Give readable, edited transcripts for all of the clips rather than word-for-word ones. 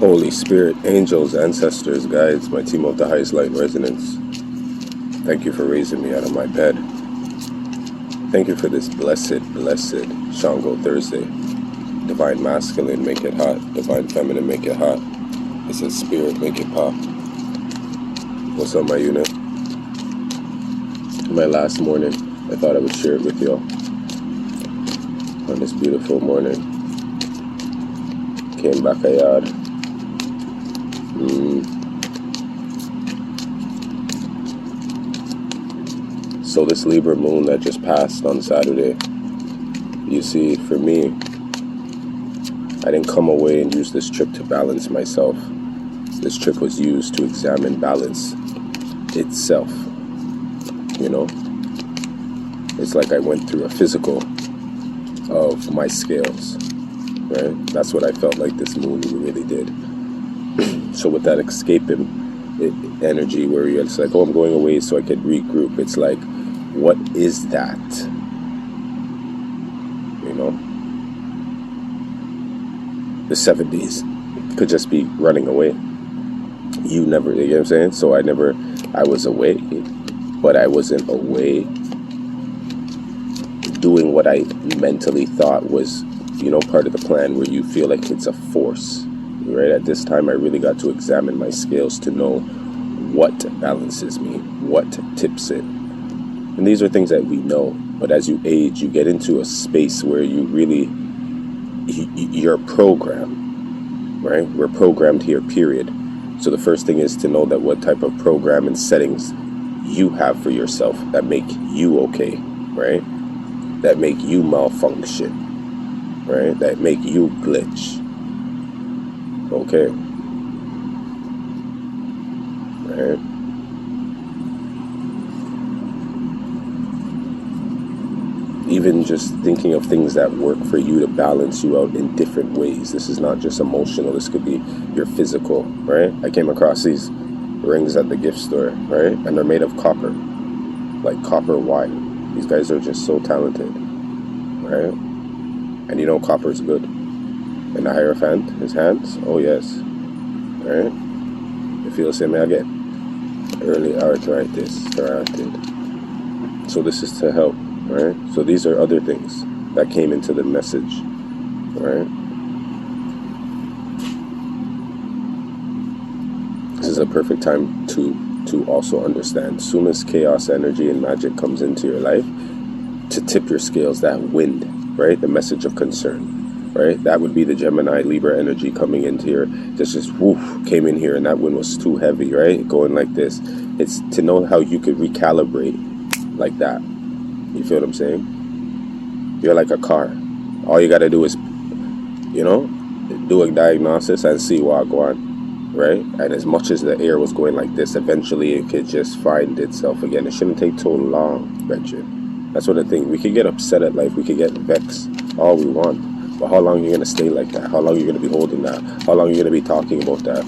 Holy Spirit, angels, ancestors, guides, my team of the highest light resonance, thank you for raising me out of my bed. Thank you for this blessed Shango Thursday. Divine masculine, make it hot. Divine feminine, make it hot. It's a spirit, make it pop. What's up, my unit? My last morning, I thought I would share it with y'all on this beautiful morning. Came back a yard. So this Libra moon that just passed on Saturday, you see, for me, I didn't come away and use this trip to balance myself. This trip was used to examine balance itself, you know? It's like I went through a physical of my scales, right? That's what I felt like this moon really did. So with that escaping energy where you're just like, oh, I'm going away so I can regroup. It's like, what is that? You know? The 70s could just be running away. You know what I'm saying? So I was away, but I wasn't away doing what I mentally thought was, part of the plan, where you feel like it's a force, right? At this time, I really got to examine my scales to know what balances me, what tips it. And these are things that we know, but as you age, you get into a space where you're programmed, right? We're programmed here, period. So the first thing is to know that what type of program and settings you have for yourself that make you okay, right? That make you malfunction, right? That make you glitch, okay? Right? Even just thinking of things that work for you to balance you out in different ways. This is not just emotional. This could be your physical, right? I came across these rings at the gift store, right? And they're made of copper, like copper wire. These guys are just so talented, right? And copper is good. And the Hierophant, his hands, oh yes, right? You feel the same way I get. Early arthritis, carotid. So this is to help. Right? So these are other things that came into the message, right? This is a perfect time to also understand. Soon as chaos energy and magic comes into your life, to tip your scales, that wind, right? The message of concern, right? That would be the Gemini Libra energy coming into here. Just woof, came in here, and that wind was too heavy, right? Going like this. It's to know how you could recalibrate like that. You feel what I'm saying? You're like a car. All you got to do is, do a diagnosis and see what go on, right? And as much as the air was going like this, eventually it could just find itself again. It shouldn't take too long, Gretchen. That's what I think. We could get upset at life. We could get vexed all we want. But how long are you going to stay like that? How long are you going to be holding that? How long are you going to be talking about that?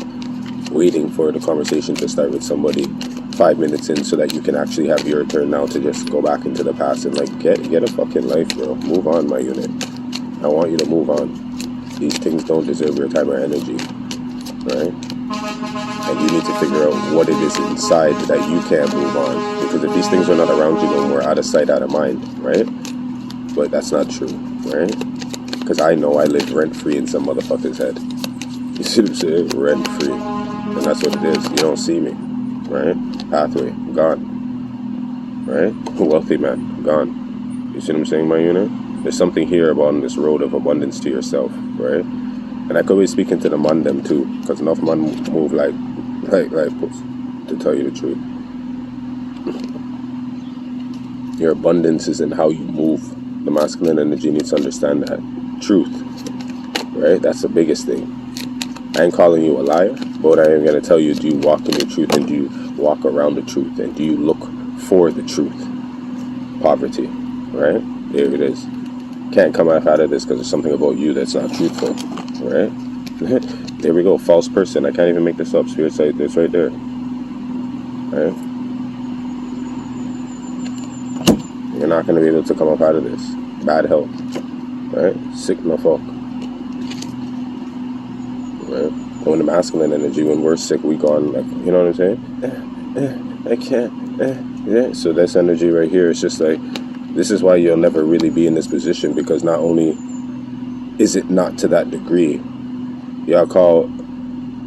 Waiting for the conversation to start with somebody 5 minutes in so that you can actually have your turn now to just go back into the past and get a fucking life, bro. Move on, my unit. I want you to move on. These things don't deserve your time or energy, right? And you need to figure out what it is inside that you can't move on, because if these things are not around you no more, out of sight, out of mind, right? But that's not true, right? Because I know I live rent-free in some motherfucker's head. You see what I'm saying? Rent-free. And that's what it is. You don't see me, right? Pathway, gone, right? Wealthy man, gone. You see what I'm saying, my unit? There's something here about this road of abundance to yourself, right? And I could be speaking to the man them too, because enough man move like puss, to tell you the truth. Your abundance is in how you move. The masculine energy needs to understand that. Truth, right? That's the biggest thing. I ain't calling you a liar, but I am going to tell you, do you walk in your truth, and do you walk around the truth, and do you look for the truth? Poverty, right? There it is. Can't come out of this because there's something about you that's not truthful, right? There we go, false person. I can't even make this up. Spirit side, it's right there, right? You're not going to be able to come up out of this. Bad health, right? Sick no fuck. Right? when the masculine energy, when we're sick, we go on like, you know what I'm saying? I can't. Yeah. So this energy right here is just like, this is why you'll never really be in this position, because not only is it not to that degree, y'all call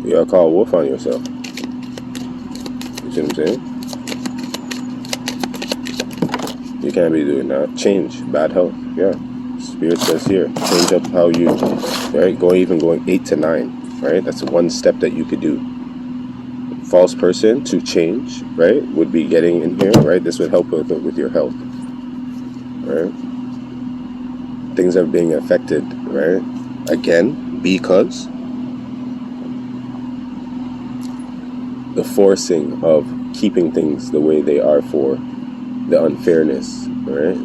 wolf on yourself. You see what I'm saying? You can't be doing that. Change. Bad health. Yeah. Spirit says here, change up how you, right? Going 8 to 9, right? That's one step that you could do. False person to change, right? Would be getting in here, right? This would help with your health, right? Things are being affected, right? Again, because the forcing of keeping things the way they are for the unfairness, right?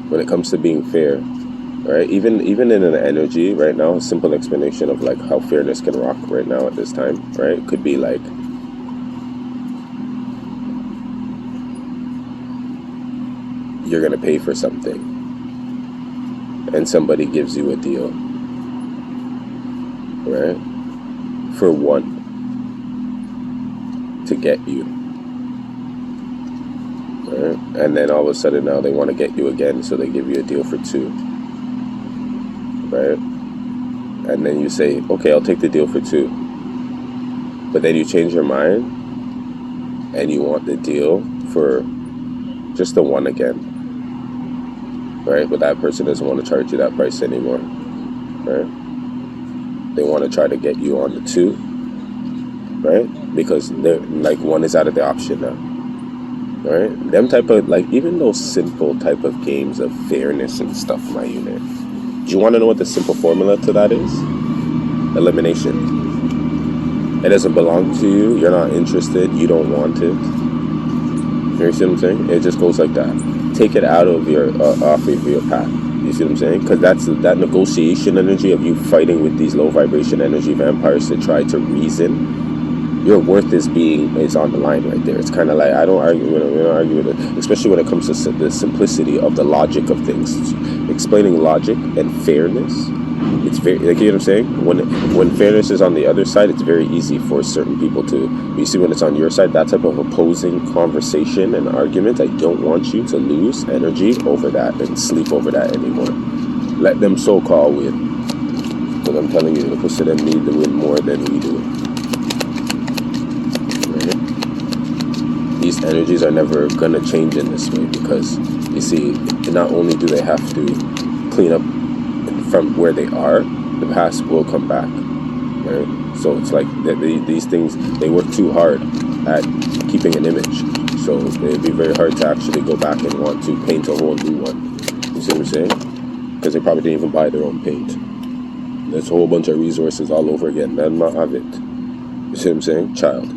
When it comes to being fair, right? Even in an energy right now, a simple explanation of like how fairness can rock right now at this time, right? Could be like, you're gonna pay for something and somebody gives you a deal, right? For one, to get you, right? And then all of a sudden now they want to get you again, so they give you a deal for 2, right? And then you say, okay, I'll take the deal for 2, but then you change your mind and you want the deal for just the 1 again, right? But that person doesn't want to charge you that price anymore, right? They want to try to get you on the 2, right? Because they're like 1 is out of the option now, right? Them type of, like, even those simple type of games of fairness and stuff, my unit. Do you want to know what the simple formula to that is? Elimination. It doesn't belong to you. You're not interested. You don't want it. You see what I'm saying? It just goes like that. Take it out of your off of your path. You see what I'm saying? Because that's that negotiation energy of you fighting with these low vibration energy vampires to try to reason. Your worth is on the line right there. It's kind of like, I don't argue with it. We don't argue with it, especially when it comes to the simplicity of the logic of things. Explaining logic and fairness, it's very, like, you know what I'm saying? When fairness is on the other side, it's very easy for certain people to, you see when it's on your side, that type of opposing conversation and argument, I don't want you to lose energy over that and sleep over that anymore. Let them so-called win. But I'm telling you, the pussy them need to win more than we do. Right? These energies are never gonna change in this way, because you see, not only do they have to clean up from where they are, the past will come back, right? So it's like these things, they work too hard at keeping an image, so it'd be very hard to actually go back and want to paint a whole new one. You see what I'm saying? Because they probably didn't even buy their own paint. There's a whole bunch of resources all over again. They'll not have it. You see what I'm saying? Child.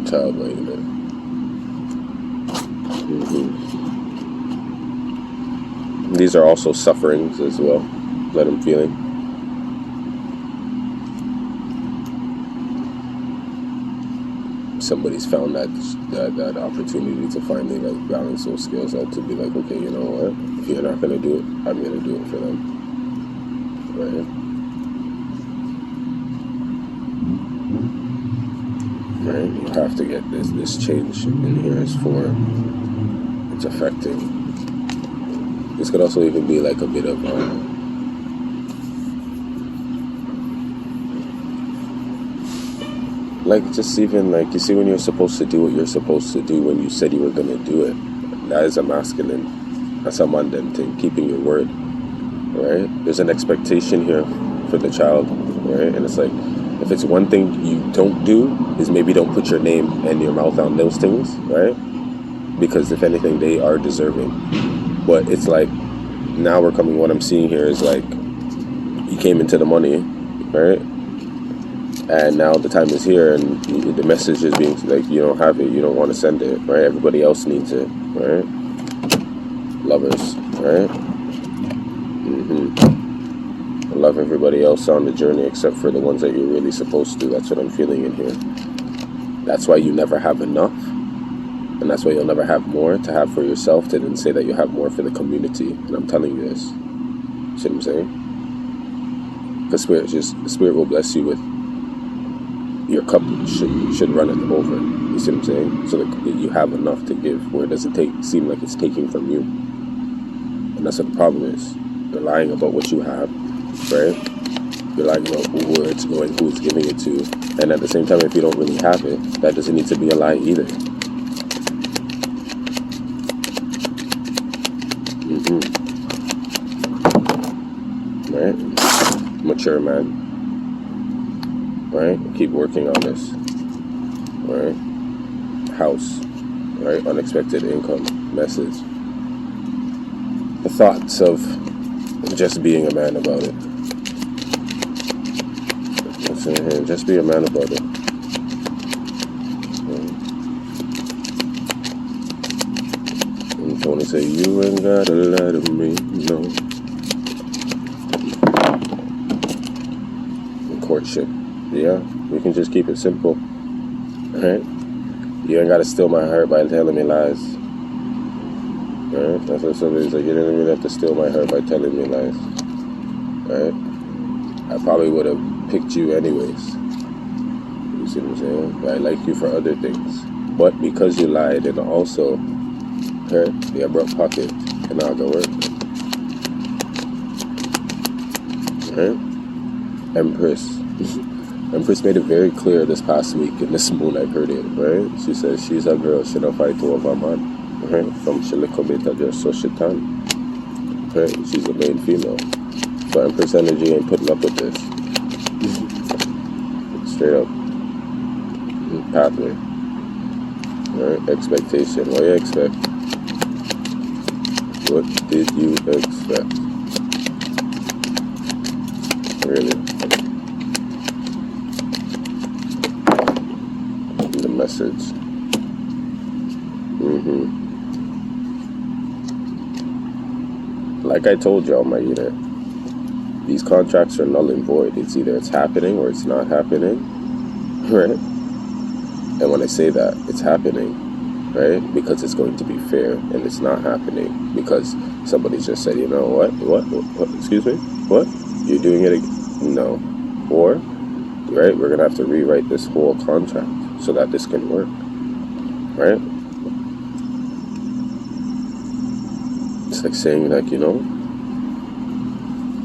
Child, wait a minute. These are also sufferings as well that I'm feeling. Somebody's found that opportunity to finally like balance those skills out, to be like, okay, you know what? If you're not gonna do it, I'm gonna do it for them. Right? You have to get this change in here is for it's affecting. This could also even be like a bit of like, just even like, you see when you're supposed to do what you're supposed to do when you said you were going to do it. That is a masculine. That's a Mandan thing, keeping your word, right? There's an expectation here for the child, right? And it's like, if it's one thing you don't do, is maybe don't put your name and your mouth on those things, right? Because if anything, they are deserving. But it's like, now we're coming, what I'm seeing here is like, you came into the money, right? And now the time is here, and the message is being like, you don't have it, you don't want to send it, right? Everybody else needs it, right? Lovers, right? I love everybody else on the journey except for the ones that you're really supposed to. That's what I'm feeling in here. That's why you never have enough, and that's why you'll never have more to have for yourself, to then say that you have more for the community. And I'm telling you this. See what I'm saying? Because spirit will bless you with your cup should run it over. You see what I'm saying? So that you have enough to give, where it doesn't seem like it's taking from you. And that's what the problem is. You're lying about what you have, right? You're lying about where it's going, who it's giving it to, and at the same time, if you don't really have it, that doesn't need to be a lie either. Right? Mature man. Right? Keep working on this. Right? House. Right? Unexpected income. Message. The thoughts of just being a man about it. Listen here. Just be a man about it. And Tony say, you ain't gotta lie to me, no. Courtship. Yeah, we can just keep it simple. Right? You ain't gotta steal my heart by telling me lies. Right? That's what somebody's like, you didn't even have to steal my heart by telling me lies. Right? I probably would have picked you anyways. You see what I'm saying? But I like you for other things. But because you lied and also hurt the abrupt pocket, and now go work. Right? Empress. Empress made it very clear this past week in this moon. I heard it, right? She says she's a girl, she don't fight over a man. Right? From Shilikobeta just so Shitan. Right? She's a main female. So Empress energy ain't putting up with this. Straight up. Pathway. Right? Expectation. What do you expect? What did you expect? Really? The message. Like I told y'all, my unit, these contracts are null and void. It's either it's happening or it's not happening, right? And when I say that, it's happening, right? Because it's going to be fair, and it's not happening because somebody just said, you know what? Excuse me? What? You're doing it again? No. Or, right, we're going to have to rewrite this whole contract so that this can work, right? It's like saying, like, you know,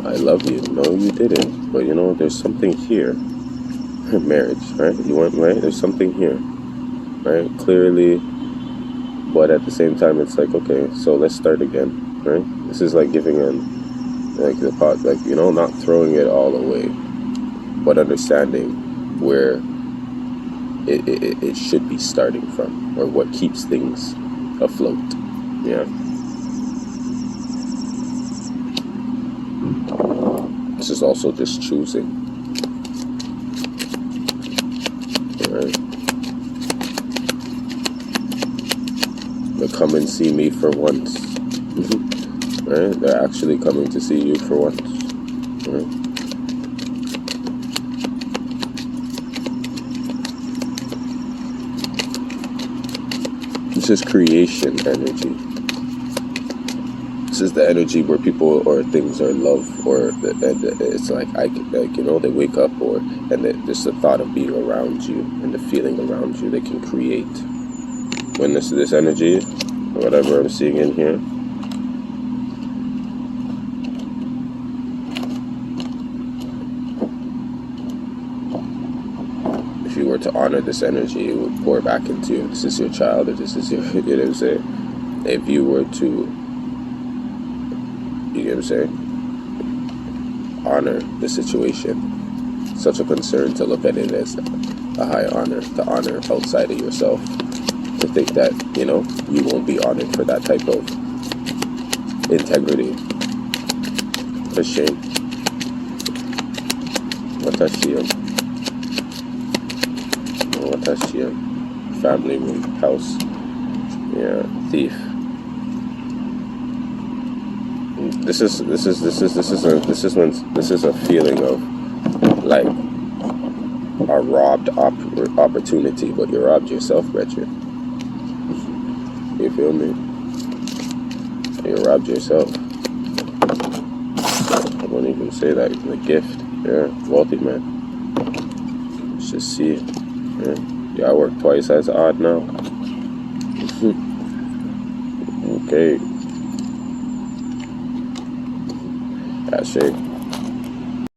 I love you. No, you didn't. But, you know, there's something here. Marriage, right? You want, right? There's something here, right? Clearly, but at the same time, it's like, okay, so let's start again, right? This is like giving in, like the pot, like, you know, not throwing it all away, but understanding where it should be starting from, or what keeps things afloat. Yeah. This is also just choosing. Right? But come and see me for once. Right? They're actually coming to see you for once. Right? This is creation energy. This is the energy where people or things are love, or it's like you know, they wake up, or and just the thought of being around you and the feeling around you, they can create. When this energy, whatever I'm seeing in here, if you were to honor this energy, it would pour back into you. This is your child, or this is your, you know what I'm saying? If you were to, you know what I'm saying, honor the situation, such a concern to look at it as a high honor, to honor outside of yourself, to think that, you know, you won't be honored for that type of integrity. A shame. What a shame. What a shame. Family room, house. Yeah, thief. This is a feeling of like a robbed opportunity, but you robbed yourself, Richard. You feel me? You robbed yourself. I won't even say that. It's a gift. Yeah, wealthy man. Let's just see. Yeah, yeah, I work twice as hard now. Okay. That's it.